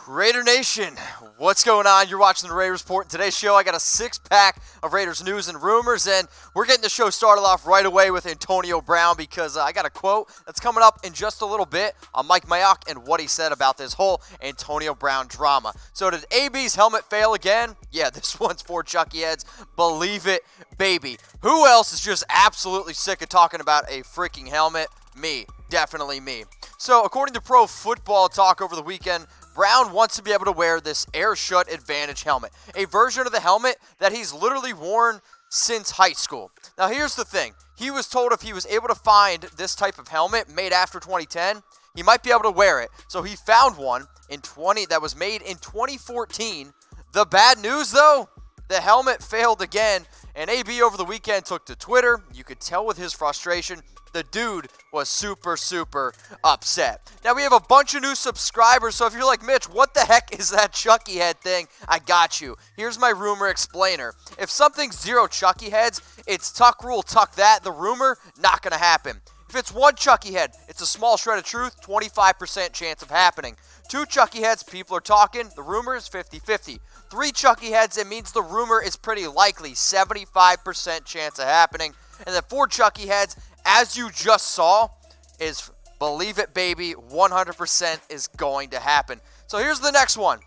Raider Nation, what's going on? You're watching the Raiders Report. In today's show, I got a six-pack of Raiders news and rumors, and we're getting the show started off right away with Antonio Brown because I got a quote that's coming up in just a little bit on Mike Mayock and what he said about this whole Antonio Brown drama. So did AB's helmet fail again? Yeah, this one's for Chucky heads. Believe it, baby. Who else is just absolutely sick of talking about a freaking helmet? Me. Definitely me. So according to Pro Football Talk over the weekend, Brown wants to be able to wear this Air Shut Advantage helmet, a version of the helmet that he's literally worn since high school. Now here's the thing. He was told if he was able to find this type of helmet made after 2010, he might be able to wear it. So he found one that was made in 2014. The bad news though, the helmet failed again, and AB over the weekend took to Twitter. You could tell with his frustration, the dude was super upset. Now, we have a bunch of new subscribers, so if you're like, Mitch, what the heck is that Chucky head thing? I got you. Here's my rumor explainer. If something's 0 Chucky heads, it's tuck rule, tuck that. The rumor, not going to happen. If it's 1 Chucky head, it's a small shred of truth, 25% chance of happening. 2 Chucky heads, people are talking. The rumor is 50-50. 3 Chucky heads, it means the rumor is pretty likely, 75% chance of happening. And then 4 Chucky heads, as you just saw, is believe it, baby, 100% is going to happen. So here's the next one.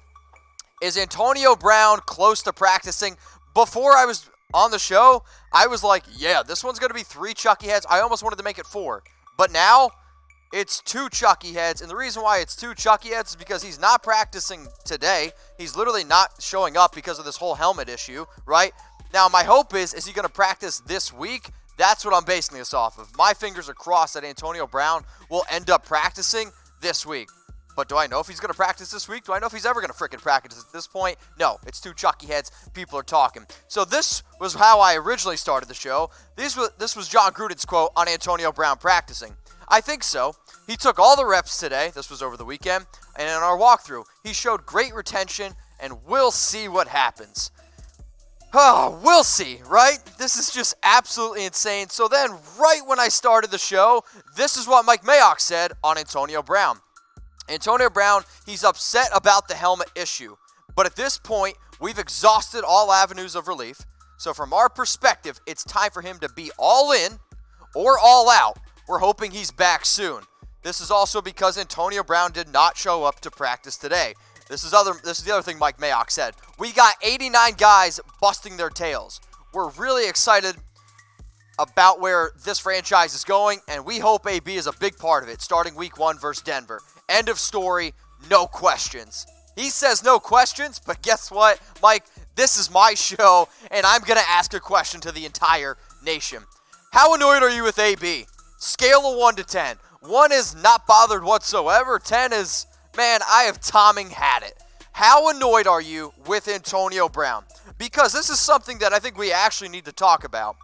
Is Antonio Brown close to practicing? Before I was on the show, I was like, yeah, this one's going to be 3 Chucky heads. I almost wanted to make it 4. But now, it's 2 Chucky heads. And the reason why it's 2 Chucky heads is because he's not practicing today. He's literally not showing up because of this whole helmet issue, right? Now, my hope is he going to practice this week? That's what I'm basing this off of. My fingers are crossed that Antonio Brown will end up practicing this week. But do I know if he's going to practice this week? Do I know if he's ever going to freaking practice at this point? No, it's 2 Chucky heads. People are talking. So this was how I originally started the show. This was Jon Gruden's quote on Antonio Brown practicing. I think so. He took all the reps today. This was over the weekend. And in our walkthrough, he showed great retention, and we'll see what happens. Oh, we'll see, right? This is just absolutely insane. So then, right when I started the show, this is what Mike Mayock said on Antonio Brown. Antonio Brown, he's upset about the helmet issue. But at this point, we've exhausted all avenues of relief. So from our perspective, it's time for him to be all in or all out. We're hoping he's back soon. This is also because Antonio Brown did not show up to practice today. This is the other thing Mike Mayock said. We got 89 guys busting their tails. We're really excited about where this franchise is going, and we hope AB is a big part of it, starting week 1 versus Denver. End of story, no questions. He says no questions, but guess what, Mike? This is my show, and I'm going to ask a question to the entire nation. How annoyed are you with AB? Scale of 1 to 10. 1 is not bothered whatsoever. 10 is, man, I have Tomming had it. How annoyed are you with Antonio Brown? Because this is something that I think we actually need to talk about.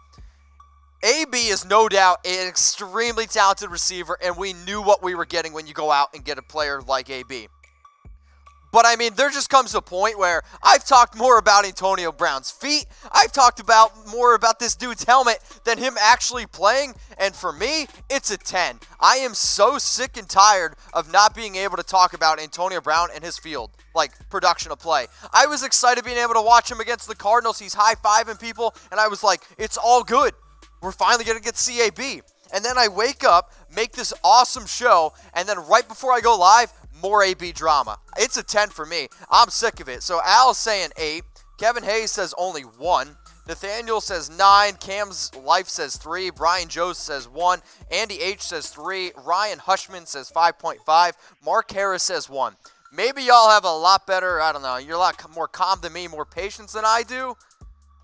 AB is no doubt an extremely talented receiver, and we knew what we were getting when you go out and get a player like AB. But, I mean, there just comes a point where I've talked more about Antonio Brown's feet. I've talked more about this dude's helmet than him actually playing. And for me, it's a 10. I am so sick and tired of not being able to talk about Antonio Brown and his field, like production of play. I was excited being able to watch him against the Cardinals. He's high-fiving people, and I was like, it's all good. We're finally going to get CAB. And then I wake up, make this awesome show, and then right before I go live, more AB drama. It's a 10 for me. I'm sick of it. So Al's saying 8. Kevin Hayes says only 1. Nathaniel says 9. Cam's Life says 3. Brian Jones says 1. Andy H says 3. Ryan Hushman says 5.5. Mark Harris says 1. Maybe y'all have a lot better, I don't know, you're a lot more calm than me, more patience than I do.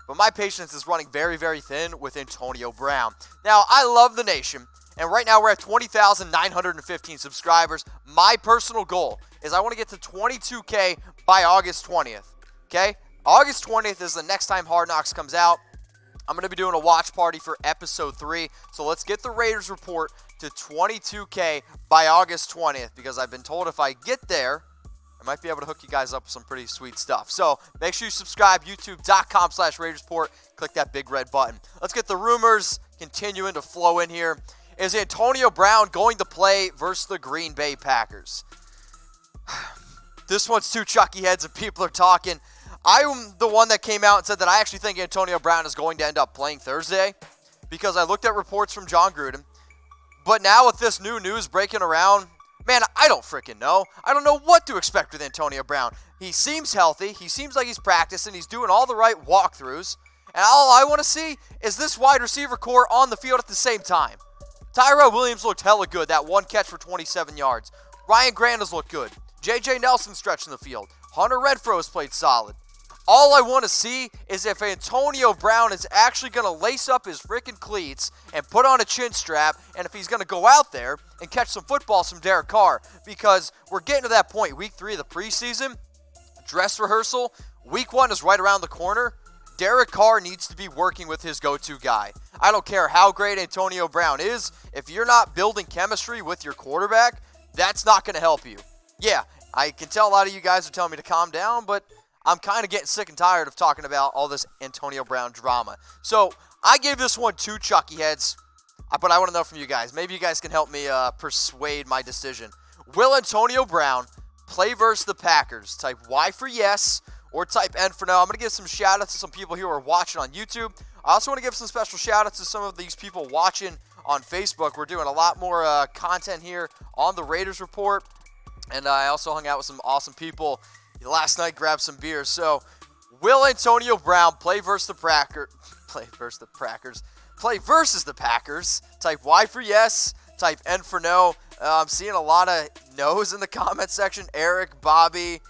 But my patience is running very thin with Antonio Brown. Now, I love the nation. And right now we're at 20,915 subscribers. My personal goal is I want to get to 22K by August 20th. Okay? August 20th is the next time Hard Knocks comes out. I'm going to be doing a watch party for episode 3. So let's get the Raiders report to 22K by August 20th. Because I've been told if I get there, I might be able to hook you guys up with some pretty sweet stuff. So make sure you subscribe, youtube.com/Raiders Report. Click that big red button. Let's get the rumors continuing to flow in here. Is Antonio Brown going to play versus the Green Bay Packers? This one's two Chucky heads and people are talking. I'm the one that came out and said that I actually think Antonio Brown is going to end up playing Thursday because I looked at reports from Jon Gruden. But now with this new news breaking around, man, I don't freaking know. I don't know what to expect with Antonio Brown. He seems healthy. He seems like he's practicing. He's doing all the right walkthroughs. And all I want to see is this wide receiver core on the field at the same time. Tyrell Williams looked hella good. That one catch for 27 yards. Ryan Grant has looked good. J.J. Nelson stretching the field. Hunter Renfrow has played solid. All I want to see is if Antonio Brown is actually going to lace up his freaking cleats and put on a chin strap, and if he's going to go out there and catch some footballs from Derek Carr, because we're getting to that point. Week 3 of the preseason, dress rehearsal, week 1 is right around the corner. Derek Carr needs to be working with his go-to guy. I don't care how great Antonio Brown is. If you're not building chemistry with your quarterback, that's not going to help you. Yeah, I can tell a lot of you guys are telling me to calm down, but I'm kind of getting sick and tired of talking about all this Antonio Brown drama. So I gave this one 2 Chucky heads, but I want to know from you guys. Maybe you guys can help me persuade my decision. Will Antonio Brown play versus the Packers? Type Y for yes or type N for no. I'm going to give some shout-outs to some people here who are watching on YouTube. I also want to give some special shout-outs to some of these people watching on Facebook. We're doing a lot more content here on the Raiders Report. And I also hung out with some awesome people last night, grabbed some beers. So, will Antonio Brown play versus the Packers? Type Y for yes, type N for no. I'm seeing a lot of no's in the comment section. Eric, Bobby,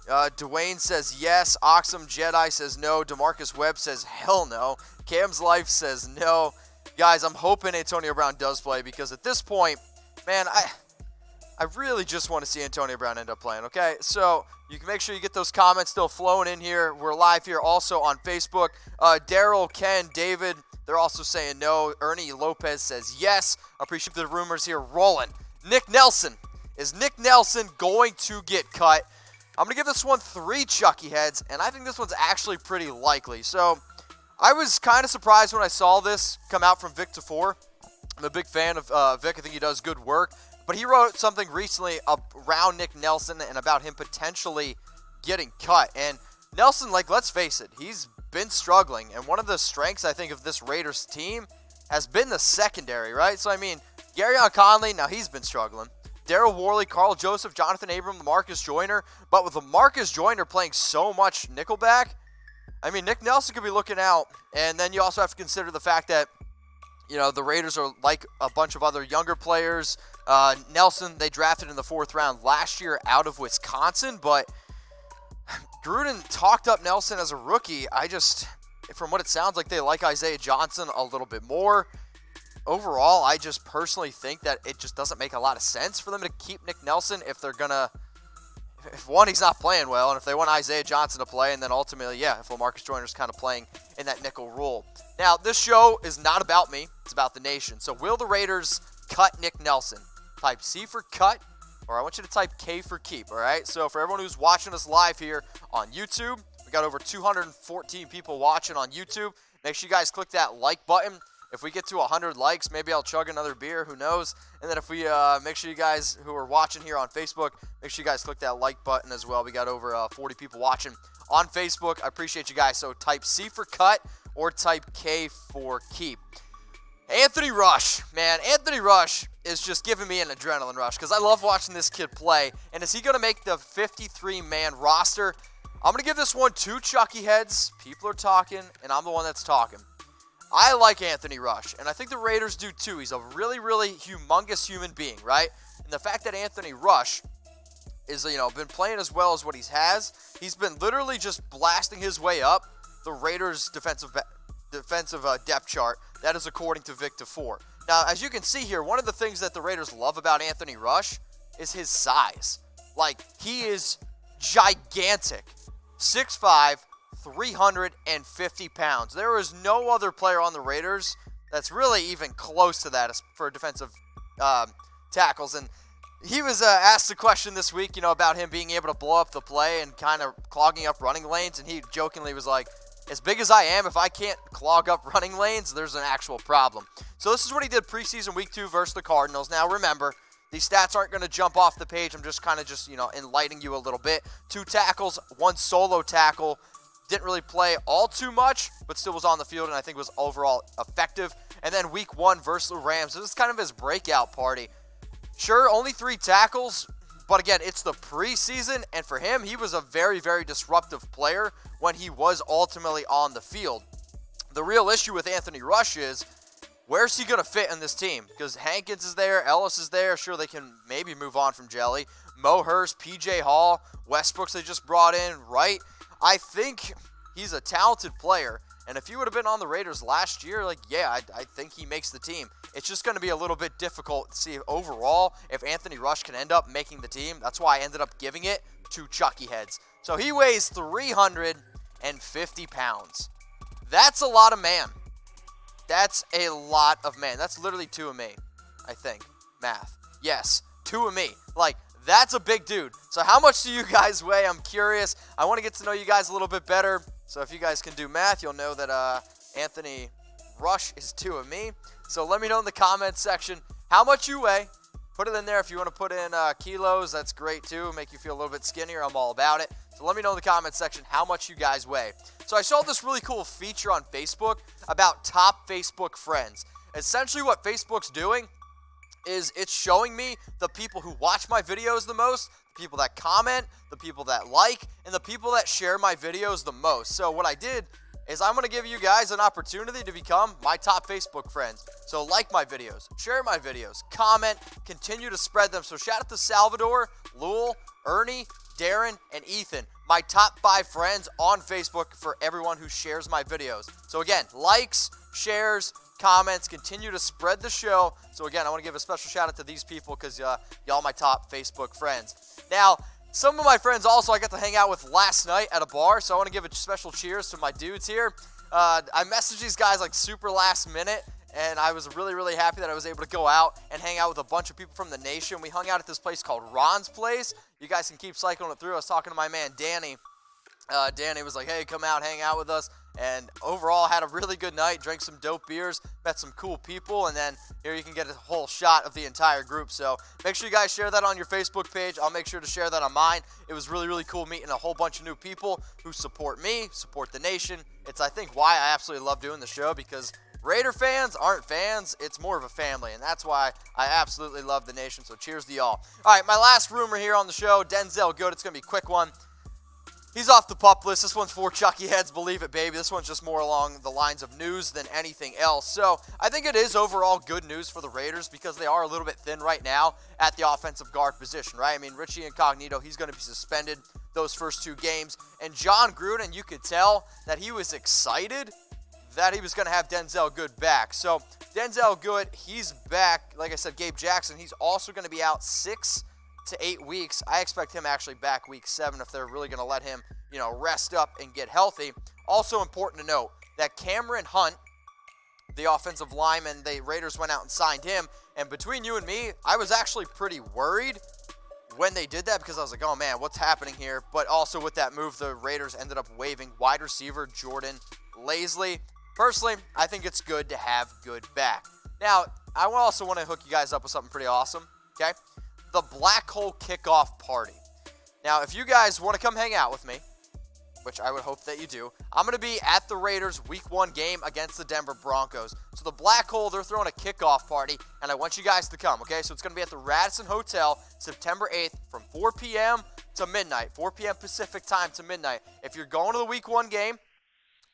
Dwayne says yes. Oxum Jedi says no. DeMarcus Webb says hell no. Cam's Life says no. Guys, I'm hoping Antonio Brown does play because at this point, man, I really just want to see Antonio Brown end up playing, okay? So you can make sure you get those comments still flowing in here. We're live here also on Facebook. Daryl, Ken, David, they're also saying no. Ernie Lopez says yes. Appreciate the rumors here rolling. Nick Nelson. Is Nick Nelson going to get cut? I'm going to give this one 3 Chucky heads, and I think this one's actually pretty likely. So I was kind of surprised when I saw this come out from Vic DeFore. I'm a big fan of Vic. I think he does good work. But he wrote something recently around Nick Nelson and about him potentially getting cut. And Nelson, like, let's face it, he's been struggling. And one of the strengths, I think, of this Raiders team has been the secondary, right? So, I mean, Garyon Conley, now he's been struggling. Daryl Worley, Carl Joseph, Jonathan Abram, Lamarcus Joyner. But with Lamarcus Joyner playing so much nickelback, I mean, Nick Nelson could be looking out. And then you also have to consider the fact that, you know, the Raiders are like a bunch of other younger players. Nelson, they drafted in the 4th round last year out of Wisconsin, but Gruden talked up Nelson as a rookie. From what it sounds like, they like Isaiah Johnson a little bit more. Overall, I just personally think that it just doesn't make a lot of sense for them to keep Nick Nelson if they're going to, if one, he's not playing well, and if they want Isaiah Johnson to play, and then ultimately, yeah, if Lamarcus Joyner's kind of playing in that nickel role. Now, this show is not about me. It's about the nation. So will the Raiders cut Nick Nelson? Type C for cut, or I want you to type K for keep, all right? So for everyone who's watching us live here on YouTube, we got over 214 people watching on YouTube. Make sure you guys click that like button. If we get to 100 likes, maybe I'll chug another beer, who knows? And then if we make sure you guys who are watching here on Facebook, make sure you guys click that like button as well. We got over 40 people watching on Facebook. I appreciate you guys. So type C for cut or type K for keep. Anthony Rush, man, Anthony Rush is just giving me an adrenaline rush because I love watching this kid play. And is he going to make the 53-man roster? I'm going to give this one 2 Chucky heads. People are talking, and I'm the one that's talking. I like Anthony Rush, and I think the Raiders do too. He's a really, really humongous human being, right? And the fact that Anthony Rush is, been playing as well as what he has, he's been literally just blasting his way up the Raiders' defensive depth chart. That is according to Vic DeFore. Now, as you can see here, one of the things that the Raiders love about Anthony Rush is his size. Like, he is gigantic. 6'5", 350 pounds. There is no other player on the Raiders that's really even close to that for defensive tackles. And he was asked a question this week, about him being able to blow up the play and kind of clogging up running lanes. And he jokingly was like, as big as I am, if I can't clog up running lanes, there's an actual problem. So this is what he did preseason week 2 versus the Cardinals. Now remember, These stats aren't going to jump off the page. I'm just kind of enlightening you a little bit. 2 tackles, 1 solo tackle. Didn't really play all too much, but still was on the field and I think was overall effective. And then week 1 versus the Rams. This is kind of his breakout party. Sure, only 3 tackles, but again, it's the preseason, and for him, he was a very, very disruptive player when he was ultimately on the field. The real issue with Anthony Rush is, where's he going to fit in this team? Because Hankins is there, Ellis is there. Sure, they can maybe move on from Jelly. Mo Hurst, P.J. Hall, Westbrooks they just brought in, right? I think he's a talented player, and if he would have been on the Raiders last year, I think he makes the team. It's just going to be a little bit difficult to see overall if Anthony Rush can end up making the team. That's why I ended up giving it to Chucky heads. So he weighs 350 pounds. That's a lot of man. That's a lot of man. That's literally 2 of me, I think. Math. Yes, 2 of me. That's a big dude. So how much do you guys weigh? I'm curious. I want to get to know you guys a little bit better. So if you guys can do math, you'll know that Anthony Rush is 2 of me. So let me know in the comments section how much you weigh. Put it in there if you want to put in kilos. That's great too. Make you feel a little bit skinnier. I'm all about it. So let me know in the comments section how much you guys weigh. So I saw this really cool feature on Facebook about top Facebook friends. Essentially what Facebook's doing is it's showing me the people who watch my videos the most, the people that comment, the people that like, and the people that share my videos the most. So what I did is I'm going to give you guys an opportunity to become my top Facebook friends. So like my videos, share my videos, comment, continue to spread them. So shout out to Salvador, Lul, Ernie, Darren, and Ethan, my top 5 friends on Facebook for everyone who shares my videos. So again, likes, shares, comments, continue to spread the show. So again, I want to give a special shout out to these people because y'all my top Facebook friends. Now, some of my friends also I got to hang out with last night at a bar, so I want to give a special cheers to my dudes here. I messaged these guys super last minute, and I was really, really happy that I was able to go out and hang out with a bunch of people from the nation. We hung out at this place called Ron's Place. You guys can keep cycling it through. I was talking to my man Danny. Danny was like, hey, come out, hang out with us. And overall, had a really good night, drank some dope beers, met some cool people, and then here you can get a whole shot of the entire group. So make sure you guys share that on your Facebook page. I'll make sure to share that on mine. It was really, really cool meeting a whole bunch of new people who support me, support the nation. It's, I think, why I absolutely love doing the show, because Raider fans aren't fans. It's more of a family, and that's why I absolutely love the nation. So cheers to y'all. All right, my last rumor here on the show, Denzelle Good. It's going to be a quick one. He's off the PUP list. This one's for Chucky heads, believe it, baby. This one's just more along the lines of news than anything else. So I think it is overall good news for the Raiders because they are a little bit thin right now at the offensive guard position, right? I mean, Richie Incognito, he's going to be suspended those first 2 games. And Jon Gruden, you could tell that he was excited that he was going to have Denzelle Good back. So Denzelle Good, he's back. Like I said, Gabe Jackson, he's also going to be out 6 to 8 weeks. I expect him actually back week 7 if they're really going to let him, rest up and get healthy. Also important to note that Cameron Hunt, the offensive lineman, the Raiders went out and signed him. And between you and me, I was actually pretty worried when they did that because I was like, oh man, what's happening here? But also with that move, the Raiders ended up waiving wide receiver Jordan Lasley. Personally, I think it's good to have Good back. Now, I also want to hook you guys up with something pretty awesome, okay? The Black Hole Kickoff Party. Now, if you guys want to come hang out with me, which I would hope that you do, I'm going to be at the Raiders Week 1 game against the Denver Broncos. So the Black Hole, they're throwing a kickoff party, and I want you guys to come, okay? So it's going to be at the Radisson Hotel September 8th from 4 p.m. to midnight, 4 p.m. Pacific time to midnight. If you're going to the Week 1 game,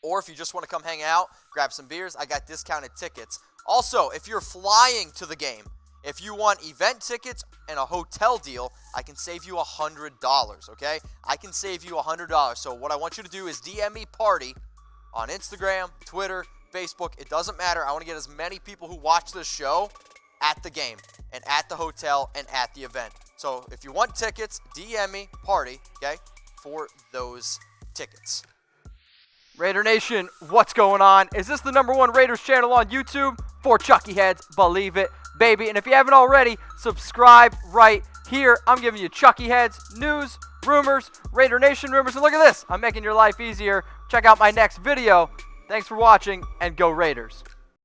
or if you just want to come hang out, grab some beers, I got discounted tickets. Also, if you're flying to the game, if you want event tickets and a hotel deal, I can save you $100, okay? I can save you $100. So what I want you to do is DM me party on Instagram, Twitter, Facebook. It doesn't matter. I want to get as many people who watch this show at the game and at the hotel and at the event. So if you want tickets, DM me party, okay, for those tickets. Raider Nation, what's going on? Is this the #1 Raiders channel on YouTube? For Chucky heads, believe it, baby. And if you haven't already, subscribe right here. I'm giving you Chucky heads, news, rumors, Raider Nation rumors. And look at this, I'm making your life easier. Check out my next video. Thanks for watching, and go Raiders.